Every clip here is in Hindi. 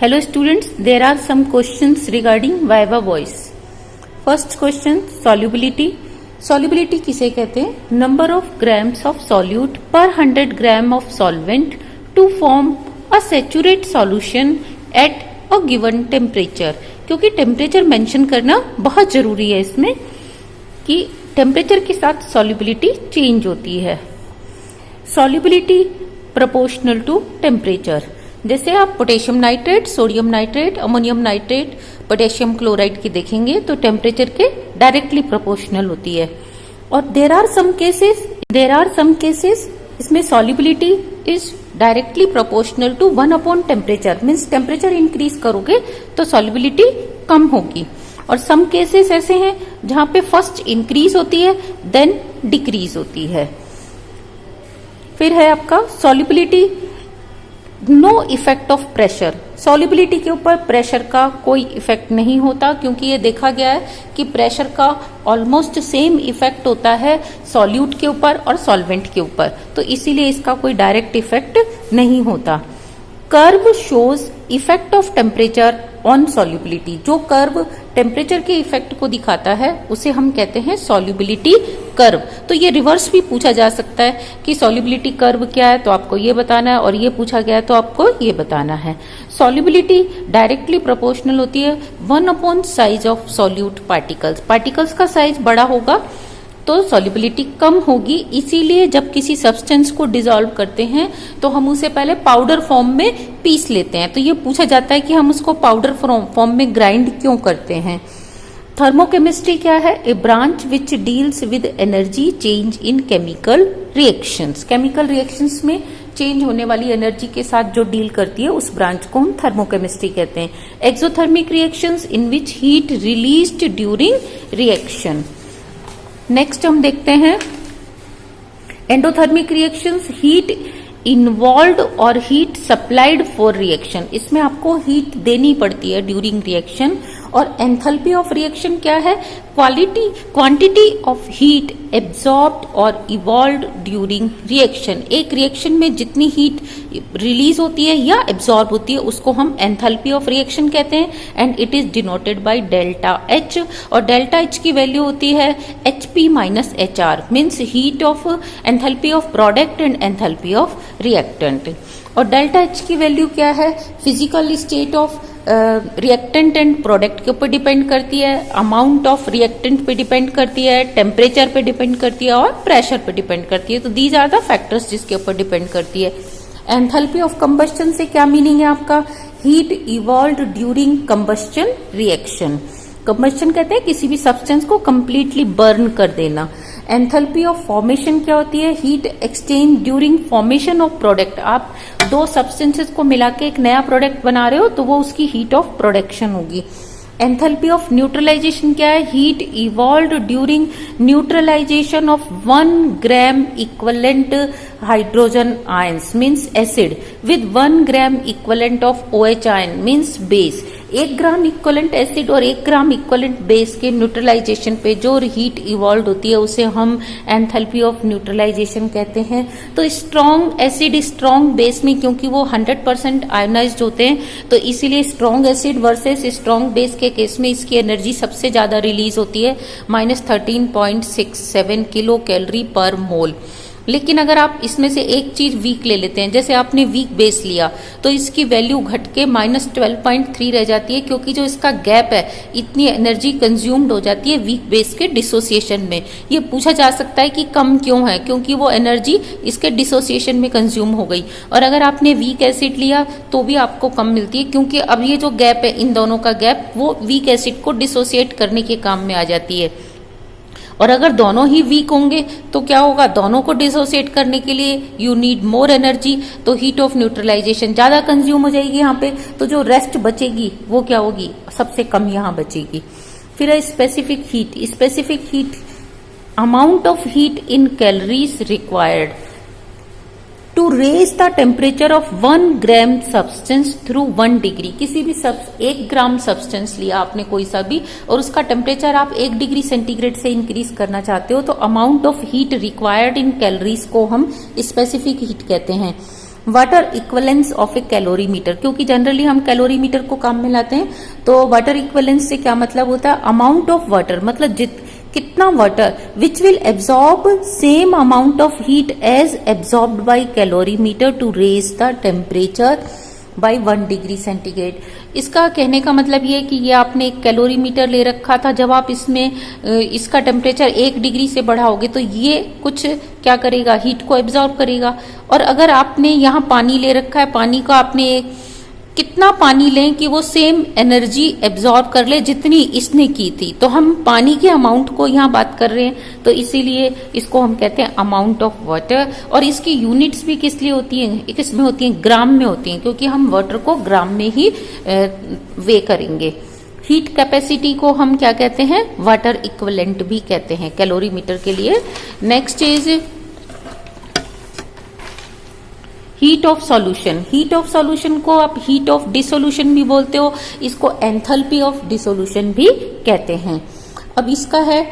Hello students, there are some questions regarding Viva voice. First question, solubility. Solubility किसे कहते हैं? Number of grams of solute per 100 gram of solvent to form a saturate solution at a given temperature. क्योंकि टेम्परेचर मेंशन करना बहुत जरूरी है इसमें कि टेम्परेचर के साथ solubility चेंज होती है. Solubility proportional to temperature. जैसे आप potassium nitrate, sodium nitrate, ammonium nitrate, potassium chloride की देखेंगे तो टेम्परेचर के डायरेक्टली प्रोपोर्शनल होती है. और देर आर सम केसेस इसमें solubility is directly proportional to 1 temperature. Means temperature increase करोगे तो सॉल्युबिलिटी कम होगी. और सम केसेस ऐसे हैं जहां पे फर्स्ट इंक्रीज होती है देन डिक्रीज होती है. फिर है आपका solubility no effect of pressure. Solubility के ऊपर प्रेशर का कोई इफेक्ट नहीं होता क्योंकि ये देखा गया है कि प्रेशर का ऑलमोस्ट सेम इफेक्ट होता है सॉल्यूट के ऊपर और सॉल्वेंट के ऊपर, तो इसीलिए इसका कोई डायरेक्ट इफेक्ट नहीं होता. Curve shows effect of temperature on solubility. जो कर्व टेम्परेचर के इफेक्ट को दिखाता है उसे हम कहते हैं सॉल्युबिलिटी कर्व. तो ये रिवर्स भी पूछा जा सकता है कि सॉल्युबिलिटी कर्व क्या है तो आपको ये बताना है, और ये पूछा गया है तो आपको ये बताना है. सॉल्युबिलिटी डायरेक्टली प्रोपोर्शनल होती है 1 size of solute particles. Particles का साइज बड़ा होगा तो सॉल्युबिलिटी कम होगी. इसीलिए जब किसी सब्सटेंस को डिसॉल्व करते हैं तो हम उसे पहले पाउडर फॉर्म में पीस लेते हैं. तो ये पूछा जाता है कि हम उसको पाउडर फॉर्म में ग्राइंड क्यों करते हैं. थर्मोकेमिस्ट्री क्या है? A branch which deals with energy change in chemical reactions. Chemical reactions में चेंज होने वाली एनर्जी के साथ जो डील करती है उस ब्रांच को हम थर्मोकेमिस्ट्री कहते हैं. Exothermic reactions in which heat released during reaction. Next हम देखते हैं एंडोथर्मिक रिएक्शंस. हीट इन्वॉल्व और हीट सप्लाइड फॉर रिएक्शन. इसमें आपको हीट देनी पड़ती है ड्यूरिंग रिएक्शन. और एंथैल्पी ऑफ रिएक्शन क्या है? क्वांटिटी ऑफ हीट एब्जॉर्ब्ड और इवॉल्व ड्यूरिंग रिएक्शन. एक रिएक्शन में जितनी हीट रिलीज होती है या एब्जॉर्ब होती है उसको हम एंथैल्पी ऑफ रिएक्शन कहते हैं. And it is denoted by delta H. और डेल्टा एच की वैल्यू होती है HP minus HR. Means heat of enthalpy of product and enthalpy of reactant. और डेल्टा एच की वैल्यू क्या है? Physical state of reactant and product के ऊपर डिपेंड करती है, अमाउंट ऑफ रिएक्टेंट पे डिपेंड करती है, टेम्परेचर पे डिपेंड करती है और प्रेशर पे डिपेंड करती है. तो दीज आर द फैक्टर्स जिसके ऊपर डिपेंड करती है. एंथैल्पी ऑफ कंबस्शन से क्या मीनिंग है आपका? Heat evolved during combustion reaction. Combustion कहते हैं किसी भी सब्सटेंस को कंप्लीटली बर्न कर देना. एंथैल्पी ऑफ फॉर्मेशन क्या होती है? Heat exchange during formation of product. आप दो सब्सटेंसेस को मिला के एक नया प्रोडक्ट बना रहे हो तो वो उसकी हीट ऑफ प्रोडक्शन होगी. एंथैल्पी ऑफ न्यूट्रलाइजेशन क्या है? Heat evolved during neutralisation of 1 gram equivalent hydrogen ions means acid with 1 gram equivalent of OH ion means base. 1 gram equivalent acid और 1 ग्राम इक्वलेंट बेस के न्यूट्रलाइजेशन पे जो हीट इवॉल्व होती है उसे हम एंथैल्पी ऑफ न्यूट्रलाइजेशन कहते हैं. तो स्ट्रॉन्ग एसिड स्ट्रॉन्ग बेस में क्योंकि वो 100% आयोनाइज्ड होते हैं तो इसीलिए strong acid versus strong base के केस में इसकी एनर्जी सबसे ज्यादा रिलीज होती है -13.67 किलो कैलोरी पर मोल. लेकिन अगर आप इसमें से एक चीज वीक ले लेते हैं, जैसे आपने वीक बेस लिया तो इसकी वैल्यू घट के -12.3 रह जाती है क्योंकि जो इसका गैप है इतनी एनर्जी कंज्यूम्ड हो जाती है वीक बेस के डिसोसिएशन में. ये पूछा जा सकता है कि कम क्यों है? क्योंकि वो एनर्जी इसके डिसोसिएशन में कंज्यूम हो गई. और अगर आपने वीक एसिड लिया तो भी आपको कम मिलती है क्योंकि अब ये जो गैप है इन दोनों का गैप वो वीक एसिड को डिसोसिएट करने के काम में आ जाती है. और अगर दोनों ही वीक होंगे तो क्या होगा? दोनों को डिसोसिएट करने के लिए यू नीड मोर एनर्जी, तो हीट ऑफ न्यूट्रलाइजेशन ज्यादा कंज्यूम हो जाएगी यहाँ पे. तो जो रेस्ट बचेगी वो क्या होगी? सबसे कम यहाँ बचेगी. फिर है specific heat. Specific heat amount of heat in calories required to raise the temperature of 1 gram substance through 1 degree. किसी भी 1 ग्राम सब्सटेंस लिया आपने कोई सा भी और उसका टेम्परेचर आप 1 डिग्री सेंटीग्रेड से इंक्रीज करना चाहते हो तो amount of heat required in calories को हम स्पेसिफिक हीट कहते हैं. Water equivalence of A calorimeter, क्योंकि जनरली हम कैलोरीमीटर को काम में लाते हैं, तो वाटर इक्वलेंस से क्या मतलब होता है, अमाउंट ऑफ वाटर, मतलब कितना water which will absorb same amount of heat as absorbed by calorimeter to raise the temperature by 1 degree centigrade. इसका कहने का मतलब ये कि ये आपने एक कैलोरीमीटर ले रखा था, जब आप इसमें इसका टेम्परेचर 1 डिग्री से बढ़ाओगे तो ये कुछ क्या करेगा, हीट को एब्जॉर्ब करेगा। और अगर आपने यहाँ पानी ले रखा है, पानी का आपने कितना पानी लें कि वो सेम एनर्जी एब्जॉर्ब कर ले जितनी इसने की थी, तो हम पानी के अमाउंट को यहाँ बात कर रहे हैं, तो इसीलिए इसको हम कहते हैं अमाउंट ऑफ वाटर। और इसकी यूनिट्स भी किस लिए होती हैं, किसमें होती हैं, ग्राम में होती हैं, क्योंकि हम वाटर को ग्राम में ही वे करेंगे। हीट कैपेसिटी को हम क्या कहते हैं, वाटर इक्विवेलेंट भी कहते हैं कैलोरीमीटर के लिए। Next is heat of solution. Heat of solution को आप हीट ऑफ डिसोल्यूशन भी बोलते हो, इसको एंथैल्पी ऑफ डिसोल्यूशन भी कहते हैं। अब इसका है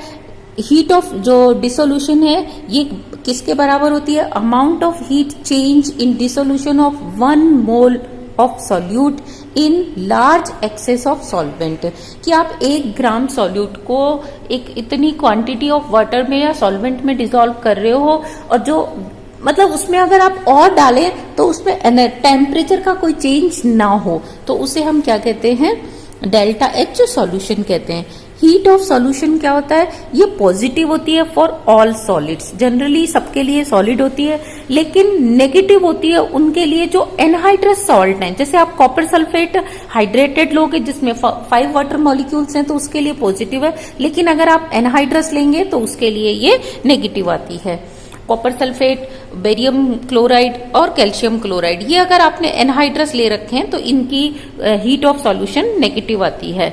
हीट ऑफ जो डिसोल्यूशन है, ये किसके बराबर होती है, amount of heat change in dissolution of 1 mole of solute in large access of solvent. कि आप 1 ग्राम सॉल्यूट को एक इतनी क्वांटिटी ऑफ वाटर में या सॉल्वेंट में डिसॉल्व कर रहे हो, और जो मतलब उसमें अगर आप और डालें तो उसमें टेम्परेचर का कोई चेंज ना हो, तो उसे हम क्या कहते हैं, डेल्टा एच सॉल्यूशन कहते हैं। हीट ऑफ सॉल्यूशन क्या होता है, ये पॉजिटिव होती है फॉर ऑल सॉलिड्स, जनरली सबके लिए सॉलिड होती है, लेकिन नेगेटिव होती है उनके लिए जो एनहाइड्रस सॉल्ट हैं। जैसे आप कॉपर सल्फेट हाइड्रेटेड लोगे जिसमें 5 वाटर मॉलिक्यूल्स हैं तो उसके लिए पॉजिटिव है, लेकिन अगर आप एनहाइड्रस लेंगे तो उसके लिए ये नेगेटिव आती है। कॉपर सल्फेट, बेरियम क्लोराइड और कैल्शियम क्लोराइड, ये अगर आपने एनहाइड्रस ले रखे हैं तो इनकी हीट ऑफ सॉल्यूशन नेगेटिव आती है।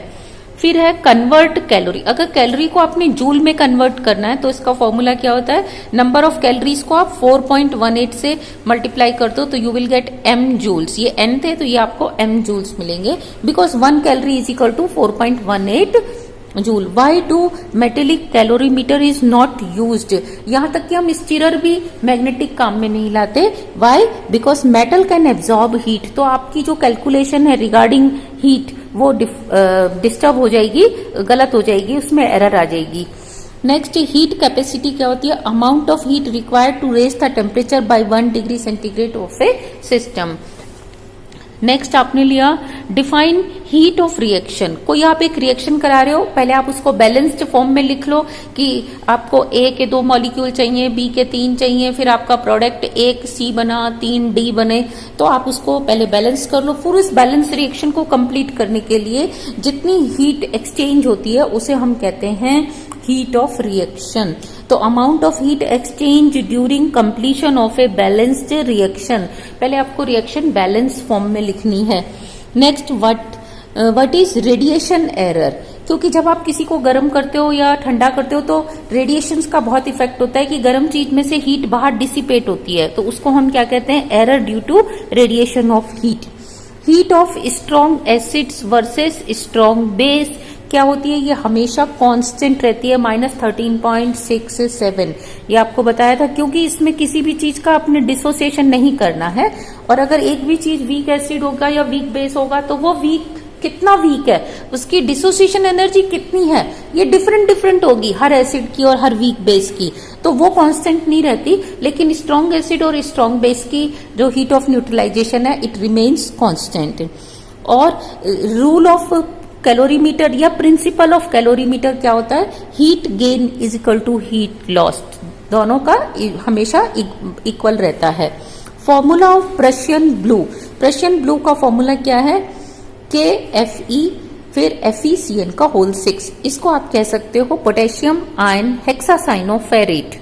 फिर है कन्वर्ट कैलोरी। अगर कैलोरी को आपने जूल में कन्वर्ट करना है तो इसका फॉर्मूला क्या होता है, नंबर ऑफ कैलोरीज को आप 4.18 से मल्टीप्लाई कर दो तो you will get m joules. ये n थे तो ये आपको m जूल्स मिलेंगे, because 1 calorie is equal to 4.18 joule. Why do metallic calorimeter is not used. यहां तक कि हम स्टीरर भी मैग्नेटिक काम में नहीं लाते। Why, because metal can absorb heat. तो आपकी जो कैलकुलेशन है रिगार्डिंग हीट वो डिस्टर्ब हो जाएगी, गलत हो जाएगी, उसमें एरर आ जाएगी। नेक्स्ट हीट कैपेसिटी क्या होती है, amount of heat required to raise the temperature by 1 degree centigrade of a system. Next आपने लिया डिफाइन हीट ऑफ रिएक्शन। कोई आप एक रिएक्शन करा रहे हो, पहले आप उसको बैलेंस्ड फॉर्म में लिख लो कि आपको ए के 2 मॉलिक्यूल चाहिए, बी के 3 चाहिए, फिर आपका प्रोडक्ट 1 सी बना, 3 डी बने, तो आप उसको पहले बैलेंस कर लो। फिर उस बैलेंस रिएक्शन को कंप्लीट करने के लिए जितनी हीट एक्सचेंज होती है उसे हम कहते हैं हीट ऑफ रिएक्शन। तो amount of heat exchange during completion of a balanced reaction, पहले आपको रिएक्शन बैलेंस फॉर्म में लिखनी है। Next what is radiation error, क्योंकि जब आप किसी को गर्म करते हो या ठंडा करते हो तो रेडिएशंस का बहुत इफेक्ट होता है कि गर्म चीज में से हीट बाहर डिसिपेट होती है, तो उसको हम क्या कहते हैं, error due to radiation of heat. Heat of strong acids versus strong base क्या होती है, ये हमेशा कांस्टेंट रहती है, -13.67। ये आपको बताया था, क्योंकि इसमें किसी भी चीज का अपने डिसोसिएशन नहीं करना है, और अगर एक भी चीज वीक एसिड होगा या वीक बेस होगा तो वो वीक कितना वीक है, उसकी डिसोसिएशन एनर्जी कितनी है, ये डिफरेंट होगी हर एसिड की और हर वीक बेस की, तो वो कांस्टेंट नहीं रहती। लेकिन स्ट्रॉन्ग एसिड और स्ट्रॉन्ग बेस की जो हीट ऑफ न्यूट्रलाइजेशन है इट रिमेन्स कांस्टेंट। और रूल ऑफ कैलोरीमीटर या प्रिंसिपल ऑफ कैलोरीमीटर क्या होता है, heat gain is equal to heat lost, दोनों का हमेशा इक्वल रहता है। Formula of Prussian blue, Prussian blue का फॉर्मूला क्या है, KFe फिर FeCN का होल 6, इसको आप कह सकते हो potassium ion hexacyanoferrate.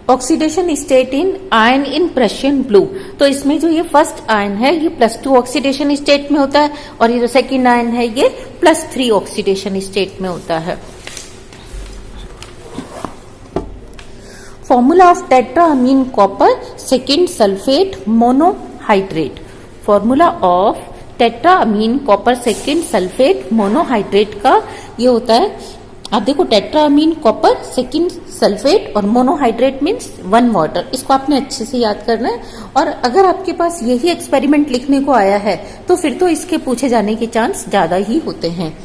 Oxidation state in ion in Prussian blue, तो इसमें जो ये फर्स्ट आयन है ये +2 ऑक्सीडेशन स्टेट में होता है, और ये जो सेकंड आयन है ये +3 ऑक्सीडेशन स्टेट में होता है। Formula of tetraammine copper second sulphate monohydrate, formula of tetraammine copper second sulphate monohydrate का ये होता है आप देखो टेट्रामीन कॉपर, सेकंड सल्फेट और मोनोहाइड्रेट मीन्स 1 वाटर। इसको आपने अच्छे से याद करना है। और अगर आपके पास यही एक्सपेरिमेंट लिखने को आया है तो फिर तो इसके पूछे जाने के चांस ज्यादा ही होते हैं।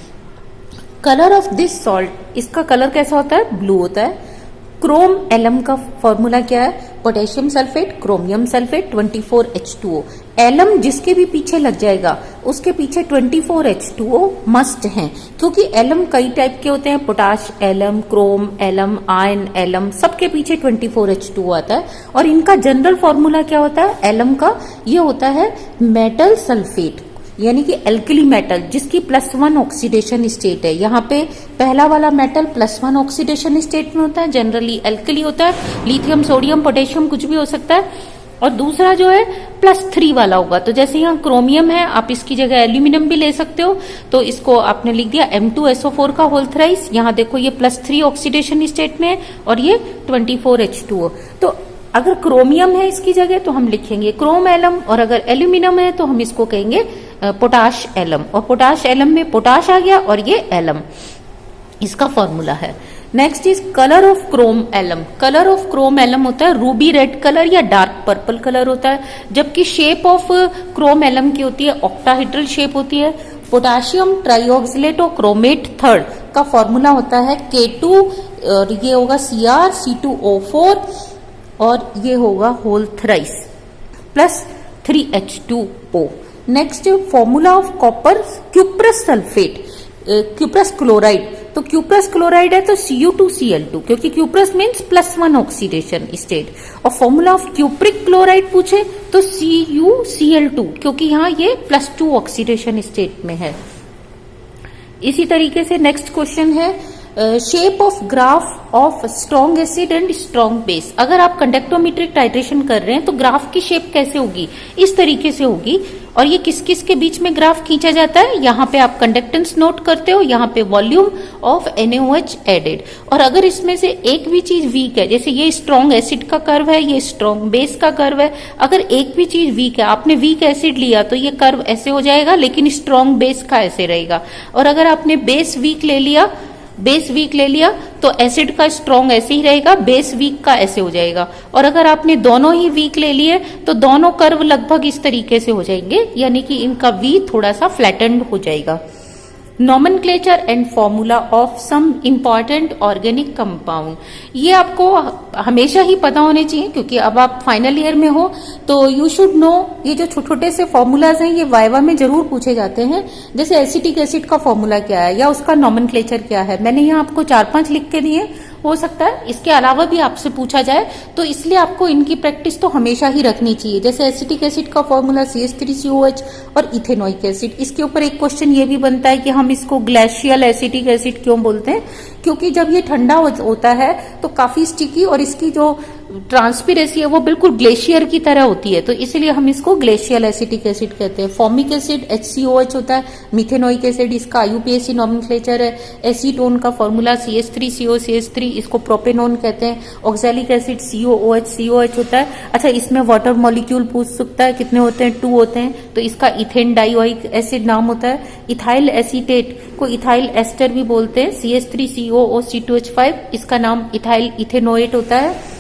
कलर ऑफ दिस सॉल्ट, इसका कलर कैसा होता है? ब्लू होता है। क्रोम एलम का फॉर्मूला क्या है? Potassium sulphate, chromium sulphate, 24H2O। Alum जिसके भी पीछे लग जाएगा उसके पीछे 24H2O मस्ट है, क्योंकि एलम कई टाइप के होते हैं, potash alum, chrome alum, iron alum, सबके पीछे 24H2O आता है। और इनका जनरल फॉर्मूला क्या होता है? एलम का ये होता है मेटल सल्फेट, यानी कि एल्कली मेटल जिसकी +1 ऑक्सीडेशन स्टेट है। यहाँ पे पहला वाला मेटल +1 ऑक्सीडेशन स्टेट में होता है, जनरली एल्कली होता है, लिथियम, सोडियम, पोटेशियम कुछ भी हो सकता है। और दूसरा जो है +3 वाला होगा। तो जैसे यहाँ क्रोमियम है, आप इसकी जगह एल्यूमिनियम भी ले सकते हो, तो इसको आपने लिख दिया M2SO4 का होल थ्राइस। यहाँ देखो ये +3 ऑक्सीडेशन स्टेट में है और ये 24H2O। तो अगर क्रोमियम है इसकी जगह तो हम लिखेंगे क्रोम एलम, और अगर एल्यूमिनियम है तो हम इसको कहेंगे पोटाश एलम। और पोटाश एलम में पोटाश आ गया और ये एलम, इसका फॉर्मूला है। Next is colour of chrome alum. Colour of chrome alum होता है रूबी रेड कलर या डार्क पर्पल कलर होता है, जबकि शेप ऑफ क्रोम एलम की होती है ऑक्टाहेड्रल शेप होती है। पोटाशियम ट्राइऑक्सिलेटो क्रोमेट थर्ड का फॉर्मूला होता है K2, और ये होगा CrC2O4 और ये होगा whole thrice plus 3H2O। Next formula of copper cuprous sulphate, cuprous chloride. तो क्यूप्रस क्लोराइड है तो Cu2Cl2, क्योंकि क्यूप्रस मीन्स +1 ऑक्सीडेशन स्टेट। और फॉर्मूला ऑफ क्यूप्रिक क्लोराइड पूछे तो CuCl2, क्योंकि यहाँ ये +2 ऑक्सीडेशन स्टेट में है। इसी तरीके से नेक्स्ट क्वेश्चन है shape of graph of strong acid and strong base. अगर आप कंडक्टोमेट्रिक टाइट्रेशन कर रहे हैं तो ग्राफ की शेप कैसे होगी? इस तरीके से होगी। और ये किस किस के बीच में ग्राफ खींचा जाता है? यहाँ पे आप कंडक्टेंस नोट करते हो, यहाँ पे वॉल्यूम ऑफ NaOH एडेड। और अगर इसमें से एक भी चीज वीक है, जैसे ये स्ट्रॉन्ग एसिड का कर्व है, ये स्ट्रॉन्ग बेस का कर्व है, अगर एक भी चीज वीक है, आपने वीक एसिड लिया तो ये कर्व ऐसे हो जाएगा, लेकिन स्ट्रॉन्ग बेस का ऐसे रहेगा। और अगर आपने बेस वीक ले लिया तो एसिड का स्ट्रॉन्ग ऐसे ही रहेगा, बेस वीक का ऐसे हो जाएगा। और अगर आपने दोनों ही वीक ले लिए तो दोनों कर्व लगभग इस तरीके से हो जाएंगे, यानी कि इनका वी थोड़ा सा फ्लैटेंड हो जाएगा। Nomenclature and formula of some important organic compound, ये आपको हमेशा ही पता होने चाहिए, क्योंकि अब आप फाइनल ईयर में हो तो यू शुड नो। ये जो छोटे छोटे से फॉर्मूलाज हैं ये वाइवा में जरूर पूछे जाते हैं। जैसे एसिटिक एसिड का फॉर्मूला क्या है या उसका नॉमेनक्लेचर क्या है, मैंने यहाँ आपको 4-5 लिख के दिए, हो सकता है इसके अलावा भी आपसे पूछा जाए, तो इसलिए आपको इनकी प्रैक्टिस तो हमेशा ही रखनी चाहिए। जैसे एसिटिक एसिड का फॉर्मूला CH3COH और इथेनोइक एसिड। इसके ऊपर एक क्वेश्चन ये भी बनता है कि हम इसको ग्लेशियल एसिटिक एसिड क्यों बोलते हैं, क्योंकि जब ये ठंडा होता है तो काफी स्टिकी और इसकी जो ट्रांसपिरेसी है वो बिल्कुल ग्लेशियर की तरह होती है, तो इसलिए हम इसको ग्लेशियल एसिटिक एसिड कहते हैं। फॉर्मिक एसिड HCOH होता है, मिथेनोइक एसिड इसका IUPAC नॉमेनक्लेचर है। एसीटोन का फॉर्मूला CH3COCH3, इसको प्रोपेनोन कहते हैं। ऑक्सैलिक एसिड COOH होता है। अच्छा, इसमें वाटर मॉलिक्यूल पूछ सकता है, कितने होते हैं? 2 होते हैं, तो इसका इथेन डाइओइक एसिड नाम होता है। इथाइल एसीटेट को इथाइल एस्टर भी बोलते हैं, CH3COOC2H5, इसका नाम इथाइल इथेनोएट होता है।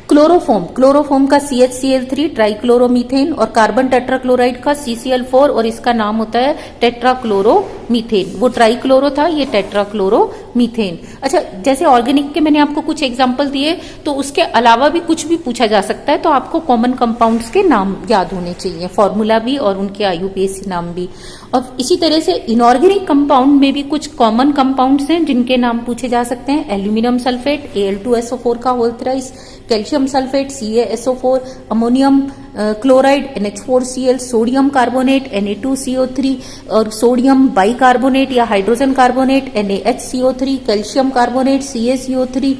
क्लोरोफॉर्म का CHCl3 ट्राइक्लोरोमीथेन और कार्बन टेट्राक्लोराइड का CCl4 और इसका नाम होता है टेट्राक्लोरोमीथेन। वो ट्राइक्लोरो था, ये टेट्राक्लोरोमीथेन। अच्छा, जैसे ऑर्गेनिक के मैंने आपको कुछ एग्जांपल दिए, तो उसके अलावा भी कुछ भी पूछा जा सकता है, तो आपको कॉमन कंपाउंड्स के नाम याद होने चाहिए, फॉर्मूला भी और उनके IUPAC नाम भी। और इसी तरह से इनऑर्गेनिक कंपाउंड में भी कुछ कॉमन कंपाउंड्स हैं जिनके नाम पूछे जा सकते हैं। एल्यूमिनियम सल्फेट Al2SO4 का whole thrice, calcium sulphate CaSO4, ammonium chloride NH4Cl, sodium carbonate Na2CO3 और सोडियम बाइकार्बोनेट या hydrogen carbonate NaHCO3, calcium carbonate CaCO3।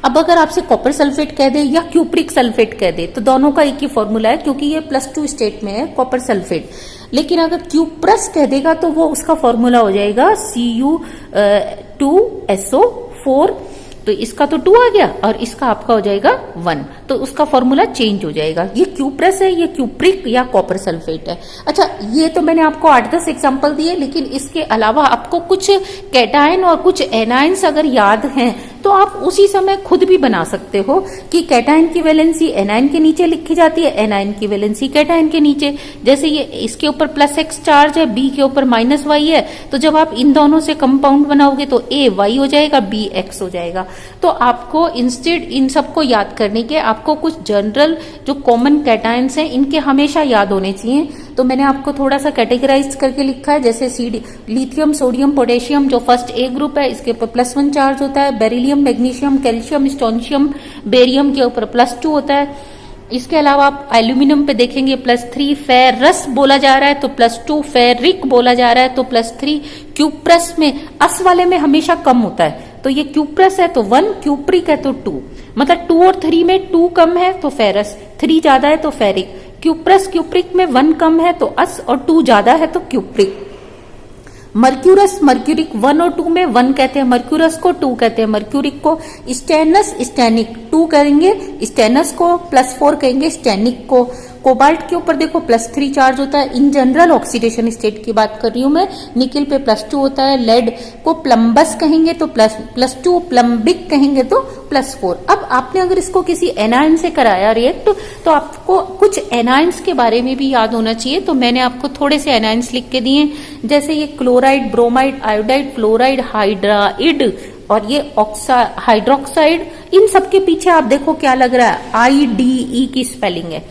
अब अगर आपसे कॉपर सल्फेट कह दे या क्यूप्रिक सल्फेट कह दे तो दोनों का एक ही फॉर्मूला है, क्योंकि ये +2 स्टेट में है कॉपर सल्फेट। लेकिन अगर क्यूप्रस कह देगा तो वो उसका फॉर्मूला हो जाएगा Cu2SO4। तो इसका तो 2 आ गया और इसका आपका हो जाएगा 1, तो उसका फॉर्मूला चेंज हो जाएगा। ये क्यूप्रस है, ये क्यूप्रिक या कॉपर सल्फेट है। अच्छा, ये तो मैंने आपको 8-10 एग्जाम्पल दिए, लेकिन इसके अलावा आपको कुछ कैटायन और कुछ एनायंस अगर याद हैं तो आप उसी समय खुद भी बना सकते हो कि कैटायन की वैलेंसी एनायन के नीचे लिखी जाती है, एनायन की वैलेंसी कैटायन के नीचे। जैसे ये इसके ऊपर +x चार्ज है, बी के ऊपर -y है, तो जब आप इन दोनों से कंपाउंड बनाओगे तो a y हो जाएगा, b x हो जाएगा। तो आपको इंस्टेड इन सबको याद करने के आपको कुछ जनरल जो कॉमन कैटायंस हैं इनके हमेशा याद होने चाहिए। तो मैंने आपको थोड़ा सा कैटेगराइज करके लिखा है, जैसे लिथियम, सोडियम, पोटेशियम जो फर्स्ट ए ग्रुप है इसके ऊपर +1 चार्ज होता है, beryllium, magnesium, calcium, strontium, barium के ऊपर +2 होता है। इसके अलावा आप एल्यूमिनियम पे देखेंगे +3, फेरस बोला जा रहा है तो +2, फेरिक बोला जा रहा है तो +3। क्यूप्रस में अस वाले में हमेशा कम होता है, तो ये क्यूप्रस है तो 1, क्यूप्रिक है तो 2, मतलब 2 और 3 में 2 कम है तो फेरस, 3 ज्यादा है तो फेरिक। क्यूप्रस क्यूप्रिक में 1 कम है तो अस और 2 ज्यादा है तो क्यूप्रिक। मर्क्यूरस मर्क्यूरिक 1 और 2 में 1 कहते हैं मर्क्यूरस को, 2 कहते हैं मर्क्यूरिक को। स्टेनस स्टेनिक 2 कहेंगे स्टेनस को, +4 कहेंगे स्टेनिक को। कोबाल्ट के ऊपर देखो +3 चार्ज होता है, इन जनरल ऑक्सीडेशन स्टेट की बात कर रही हूं मैं। निकिल पे +2 होता है, लेड को प्लम्बस कहेंगे तो +2, प्लम्बिक कहेंगे तो +4। अब आपने अगर इसको किसी एनायन से कराया रिएक्ट तो आपको कुछ एनायंस के बारे में भी याद होना चाहिए, तो मैंने आपको थोड़े से एनायंस लिख के दिए, जैसे ये chloride, bromide, iodide, fluoride, hydride और ये हाइड्रोक्साइड। इन सब के पीछे आप देखो क्या लग रहा है, IDE की स्पेलिंग है।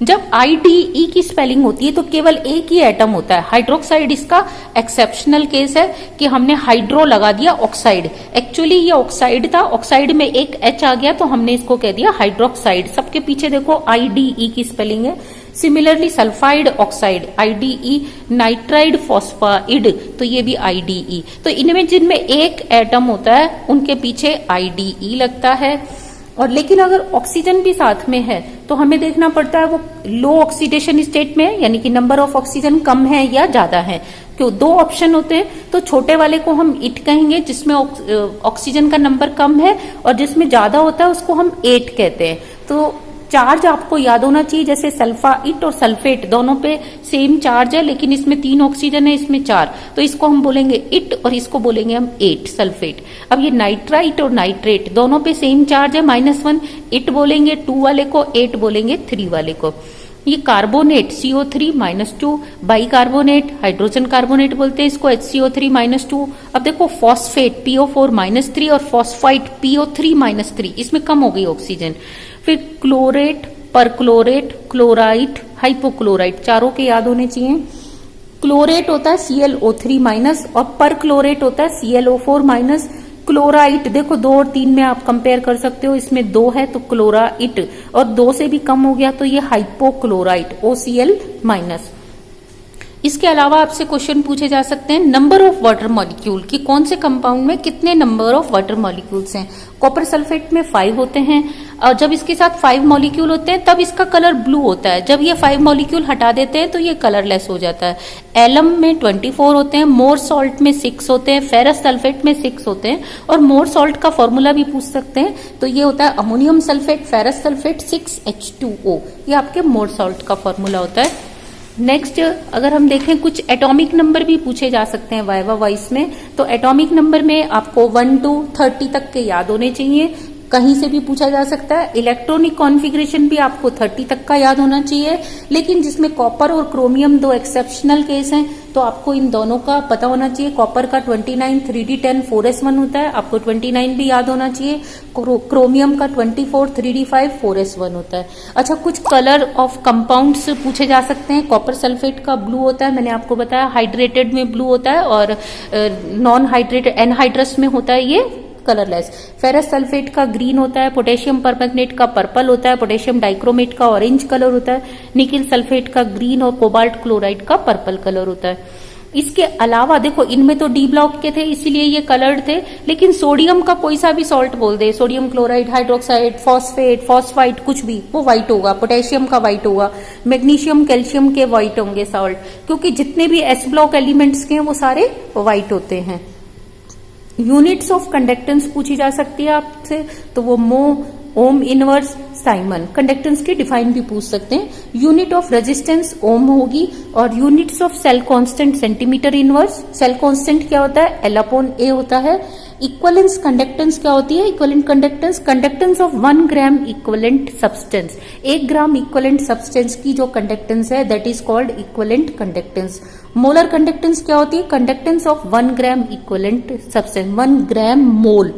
जब IDE की स्पेलिंग होती है तो केवल एक ही एटम होता है। हाइड्रोक्साइड इसका एक्सेप्शनल केस है कि हमने हाइड्रो लगा दिया ऑक्साइड, एक्चुअली ये ऑक्साइड था, ऑक्साइड में एक H आ गया तो हमने इसको कह दिया हाइड्रोक्साइड। सबके पीछे देखो IDE की स्पेलिंग है। Similarly sulphide oxide IDE, nitride phosphide तो ये भी IDE। तो इनमें जिनमें एक एटम होता है उनके पीछे IDE लगता है। और लेकिन अगर ऑक्सीजन भी साथ में है तो हमें देखना पड़ता है वो लो ऑक्सीडेशन स्टेट में है, यानी कि नंबर ऑफ ऑक्सीजन कम है या ज्यादा है। क्यों, 2 ऑप्शन होते हैं, तो छोटे वाले को हम इट कहेंगे जिसमें ऑक्सीजन का नंबर कम है, और जिसमें ज्यादा होता है उसको हम 8 कहते हैं। तो चार्ज आपको याद होना चाहिए, जैसे सल्फाइट और सल्फेट दोनों पे सेम चार्ज है, लेकिन इसमें 3 ऑक्सीजन है, इसमें 4, तो इसको हम बोलेंगे इट और इसको बोलेंगे हम 8 सल्फेट। अब ये नाइट्राइट और नाइट्रेट दोनों पे सेम चार्ज है -1, इट बोलेंगे 2 वाले को, 8 बोलेंगे 3 वाले को। ये carbonate CO3 -2, bicarbonate hydrogen carbonate बोलते हैं इसको, HCO3 -2। अब देखो फॉस्फेट PO4 -3 और फॉस्फाइट PO3 -3, इसमें कम हो गई ऑक्सीजन। फिर क्लोरेट, परक्लोरेट, क्लोराइट, हाइपोक्लोराइट, चारों के याद होने चाहिए। क्लोरेट होता है ClO3- और परक्लोरेट होता है ClO4-। क्लोराइट देखो 2 और 3 में आप कंपेयर कर सकते हो, इसमें 2 है तो क्लोराइट, और 2 से भी कम हो गया तो ये हाइपोक्लोराइट OCl-। इसके अलावा आपसे क्वेश्चन पूछे जा सकते हैं नंबर ऑफ वाटर मॉलिक्यूल, कि कौन से कंपाउंड में कितने नंबर ऑफ वाटर मॉलिक्यूल्स हैं। कॉपर सल्फेट में 5 होते हैं, और जब इसके साथ 5 मॉलिक्यूल होते हैं तब इसका कलर ब्लू होता है। जब ये 5 मॉलिक्यूल हटा देते हैं तो ये कलरलेस हो जाता है। एलम में 24 होते हैं, मोर सॉल्ट में 6 होते हैं, फेरस सल्फेट में 6 होते हैं। और मोर सॉल्ट का फॉर्मूला भी पूछ सकते हैं, तो ये होता है ammonium sulphate, ferrous sulphate 6H2O, ये आपके मोर सॉल्ट का फॉर्मूला होता है। नेक्स्ट अगर हम देखें कुछ एटॉमिक नंबर भी पूछे जा सकते हैं वाइवा वॉइस में, तो एटॉमिक नंबर में आपको 1 to 30 तक के याद होने चाहिए, कहीं से भी पूछा जा सकता है। इलेक्ट्रॉनिक कॉन्फ़िगरेशन भी आपको 30 तक का याद होना चाहिए, लेकिन जिसमें कॉपर और क्रोमियम 2 एक्सेप्शनल केस हैं, तो आपको इन दोनों का पता होना चाहिए। कॉपर का 29 3d10 4s1 होता है, आपको 29 भी याद होना चाहिए। क्रोमियम का 24 3d5 4s1 होता है। अच्छा, कुछ कलर ऑफ कंपाउंड्स पूछे जा सकते हैं। कॉपर सल्फेट का ब्लू होता है, मैंने आपको बताया, हाइड्रेटेड में ब्लू होता है, और नॉन हाइड्रेटेड एनहाइड्रस में होता है ये कलरलेस। फेरस सल्फेट का ग्रीन होता है, पोटेशियम परमैंगनेट का पर्पल होता है, पोटेशियम डाइक्रोमेट का ऑरेंज कलर होता है, निकिल सल्फेट का ग्रीन और कोबाल्ट क्लोराइड का पर्पल कलर होता है। इसके अलावा देखो इनमें तो डी ब्लॉक के थे इसलिए ये कलर्ड थे, लेकिन सोडियम का कोई सा भी सॉल्ट बोल दे, sodium chloride, hydroxide, phosphate, phosphite, कुछ भी, वो व्हाइट होगा। पोटेशियम का व्हाइट होगा, मैग्नीशियम, कैल्शियम के व्हाइट होंगे सॉल्ट, क्योंकि जितने भी एस ब्लॉक एलिमेंट्स के हैं वो सारे व्हाइट होते हैं। यूनिट्स ऑफ कंडक्टेंस पूछी जा सकती है आपसे, तो वो मो, ओम इनवर्स, साइमन। कंडक्टेंस की डिफाइन भी पूछ सकते हैं। यूनिट ऑफ रेजिस्टेंस ओम होगी, और units of cell constant centimetre inverse. Cell constant क्या होता है? L/A होता है। इक्वलेंस कंडक्टेंस क्या होती है? Equivalent conductance, conductance of 1 gram equivalent substance. 1 gram equivalent substance की जो कंडक्टेंस है that is called equivalent conductance. Molar conductance क्या होती है? Conductance of 1 gram equivalent substance, 1 gram mole,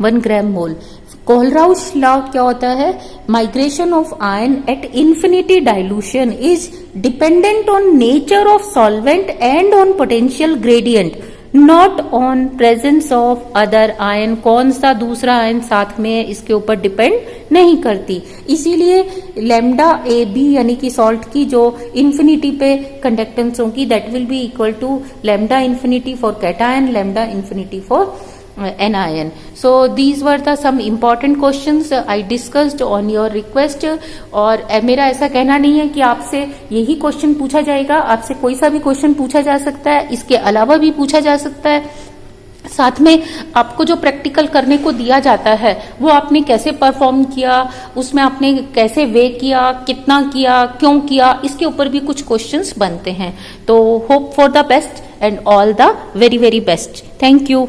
1 gram mole. Kohlrausch law क्या होता है? Migration of ion at infinity dilution is dependent on nature of solvent and on potential gradient, not on presence of other ion. कौन सा दूसरा आयन साथ में है इसके ऊपर डिपेंड नहीं करती। इसीलिए लैम्डा ए बी यानी कि सॉल्ट की जो इंफिनिटी पे कंडक्टेंस होगी that will be equal to lambda infinity for cation, lambda infinity for anion. So these were the some important questions I discussed on your request. और मेरा ऐसा कहना नहीं है कि आपसे यही क्वेश्चन पूछा जाएगा, आपसे कोई सा भी क्वेश्चन पूछा जा सकता है, इसके अलावा भी पूछा जा सकता है। साथ में आपको जो प्रैक्टिकल करने को दिया जाता है वो आपने कैसे परफॉर्म किया, उसमें आपने कैसे वे किया, कितना किया, क्यों किया, इसके ऊपर भी कुछ क्वेश्चंस बनते हैं। तो hope for the best and all the very very best. Thank you.